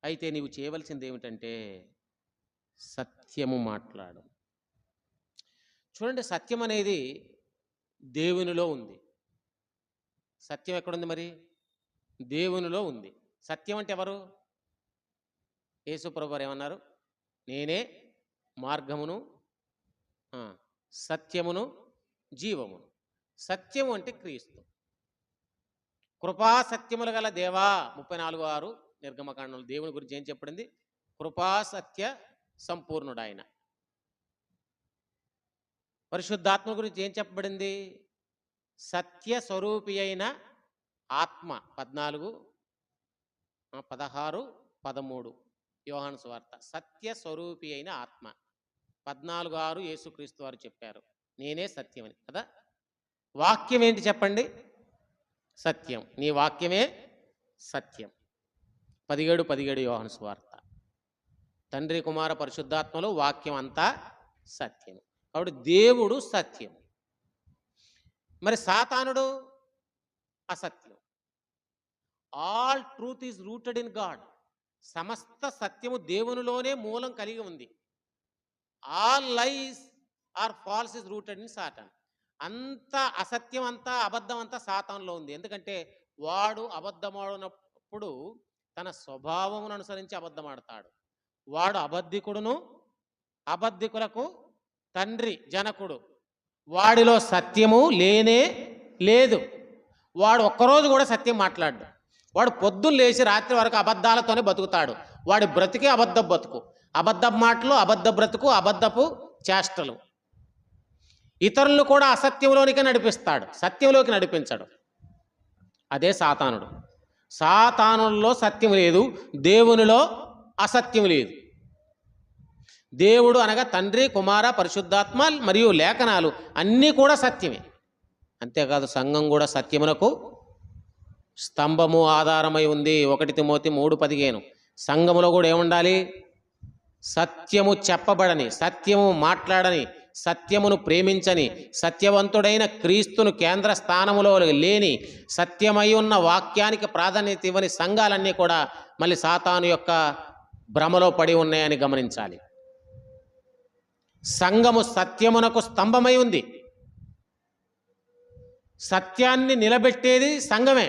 అయితే నీవు చేయవలసింది ఏమిటంటే సత్యము మాట్లాడు. చూడండి, సత్యం అనేది దేవునిలో ఉంది. సత్యం ఎక్కడుంది మరి? దేవునిలో ఉంది. సత్యం అంటే ఎవరు? యేసుప్రభువారు ఏమన్నారు? నేనే మార్గమును, సత్యమును, జీవమును. సత్యము అంటే క్రీస్తు. కృపా సత్యములు గల దేవా 34:6 నిర్గమకాండంలో దేవుని గురించి ఏం చెప్పబడింది? కృపా సత్య సంపూర్ణుడు ఆయన. పరిశుద్ధాత్మ గురించి ఏం చెప్పబడింది? సత్య స్వరూపి అయిన ఆత్మ. 14, 16, 13 యోహాను సువార్త. సత్య స్వరూపి అయిన ఆత్మ. 14:6 యేసుక్రీస్తు వారు చెప్పారు, నేనే సత్యమని కదా. వాక్యం ఏంటి చెప్పండి? సత్యం. నీ వాక్యమే సత్యం. 17:17 యోహాను సువార్త. తండ్రి కుమార పరిశుద్ధాత్మలో వాక్యం అంతా సత్యం. కాబట్టి దేవుడు సత్యం. మరి సాతానుడు అసత్యం. All truth is rooted in God. సమస్త సత్యము దేవునిలోనే మూలం కలిగి ఉంది. All lies are false is rooted in Satan. అంత అసత్యం అంతా, అబద్ధం అంతా సాతానులో ఉంది. ఎందుకంటే వాడు అబద్ధమాడినప్పుడు తన స్వభావమును అనుసరించి అబద్ధమాడతాడు. వాడు అబద్ధికుడును, అబద్ధికులకు తండ్రి, జనకుడు. వాడిలో సత్యము లేనే లేదు. వాడు ఒక్కరోజు కూడా సత్యం మాట్లాడు. వాడు పొద్దున్న లేచి రాత్రి వరకు అబద్ధాలతోనే బతుకుతాడు. వాడి బ్రతికే అబద్ధ బతుకు, అబద్ధ మాటలు, అబద్ధ బ్రతుకు, అబద్ధపు చేష్టలు. ఇతరులను కూడా అసత్యంలోనికి నడిపిస్తాడు, సత్యంలోకి నడిపించడు. అదే సాతానుడు. సాతానుల్లో సత్యం లేదు, దేవునిలో అసత్యం లేదు. దేవుడు అనగా తండ్రి, కుమార, పరిశుద్ధాత్మ మరియు లేఖనాలు అన్నీ కూడా సత్యమే. అంతేకాదు సంఘం కూడా సత్యమునకు స్తంభము, ఆధారమై ఉంది. 1 తిమోతి 3:15. సంఘములో కూడా ఏముండాలి? సత్యము చెప్పబడని, సత్యము మాట్లాడని, సత్యమును ప్రేమించని, సత్యవంతుడైన క్రీస్తును కేంద్ర స్థానములో లేని, సత్యమై ఉన్న వాక్యానికి ప్రాధాన్యత ఇవ్వని సంఘాలన్నీ కూడా మళ్ళీ సాతాను యొక్క భ్రమలో పడి ఉన్నాయని గమనించాలి. సంఘము సత్యమునకు స్తంభమై ఉంది. సత్యాన్ని నిలబెట్టేది సంఘమే.